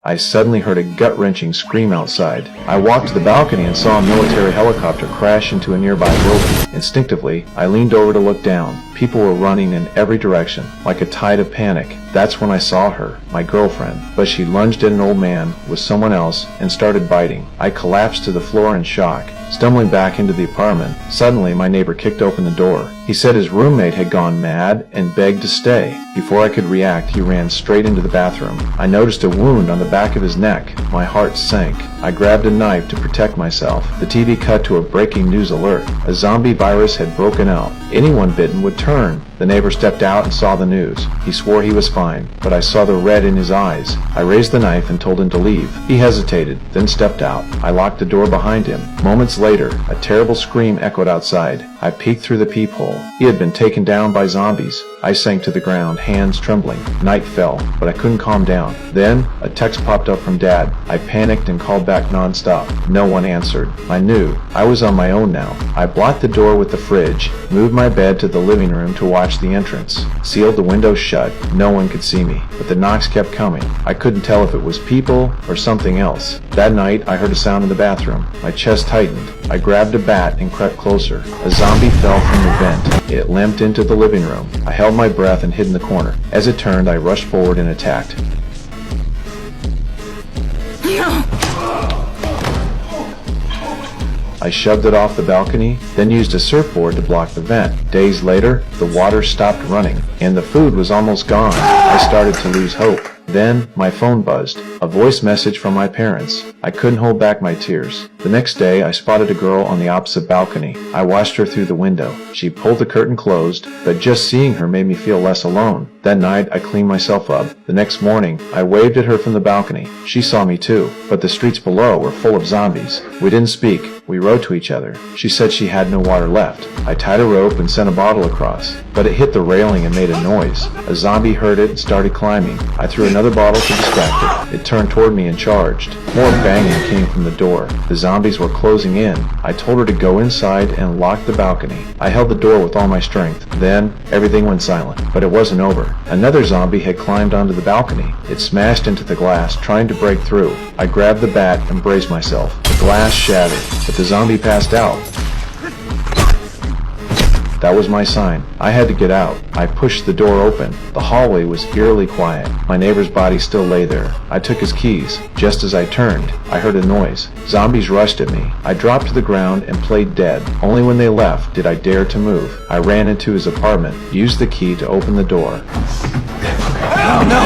I suddenly heard a gut-wrenching scream outside. I walked to the balcony and saw a military helicopter crash into a nearby building. Instinctively, I leaned over to look down. People were running in every direction, like a tide of panic. That's when I saw her, my girlfriend, but she lunged at an old man with someone else and started biting. I collapsed to the floor in shock. Stumbling back into the apartment, suddenly my neighbor kicked open the door. He said his roommate had gone mad and begged to stay. Before I could react, he ran straight into the bathroom. I noticed a wound on the back of his neck. My heart sank. I grabbed a knife to protect myself. The TV cut to a breaking news alert. A zombie virus had broken out. Anyone bitten would turn. The neighbor stepped out and saw the news. He swore he was fine, but I saw the red in his eyes. I raised the knife and told him to leave. He hesitated, then stepped out. I locked the door behind him. Moments later, a terrible scream echoed outside. I peeked through the peephole. He had been taken down by zombies. I sank to the ground, hands trembling. Night fell, but I couldn't calm down. Then, a text popped up from Dad. I panicked and called back nonstop. No one answered. I knew I was on my own now. I blocked the door with the fridge, moved my bed to the living room to watch the entrance, sealed the windows shut. No one could see me, but the knocks kept coming. I couldn't tell if it was people or something else. That night, I heard a sound in the bathroom. My chest tightened. I grabbed a bat and crept closer. A zombie fell from the vent. It limped into the living room. I held my breath and hid in the corner. As it turned, I rushed forward and attacked. I shoved it off the balcony, then used a surfboard to block the vent. Days later, the water stopped running, and the food was almost gone. I started to lose hope. Then, my phone buzzed. A voice message from my parents. I couldn't hold back my tears. The next day, I spotted a girl on the opposite balcony. I watched her through the window. She pulled the curtain closed, but just seeing her made me feel less alone. That night, I cleaned myself up. The next morning, I waved at her from the balcony. She saw me too, but the streets below were full of zombies. We didn't speak. We rode to each other. She said she had no water left. I tied a rope and sent a bottle across, but it hit the railing and made a noise. A zombie heard it and started climbing. I threw another bottle to distract it. It turned toward me and charged. More banging came from the door. The zombies were closing in. I told her to go inside and lock the balcony. I held the door with all my strength. Then, everything went silent. But it wasn't over. Another zombie had climbed onto the balcony. It smashed into the glass, trying to break through. I grabbed the bat and braced myself. The glass shattered, but the zombie passed out. That was my sign. I had to get out. I pushed the door open. The hallway was eerily quiet. My neighbor's body still lay there. I took his keys. Just as I turned, I heard a noise. Zombies rushed at me. I dropped to the ground and played dead. Only when they left did I dare to move. I ran into his apartment, used the key to open the door. Oh, no!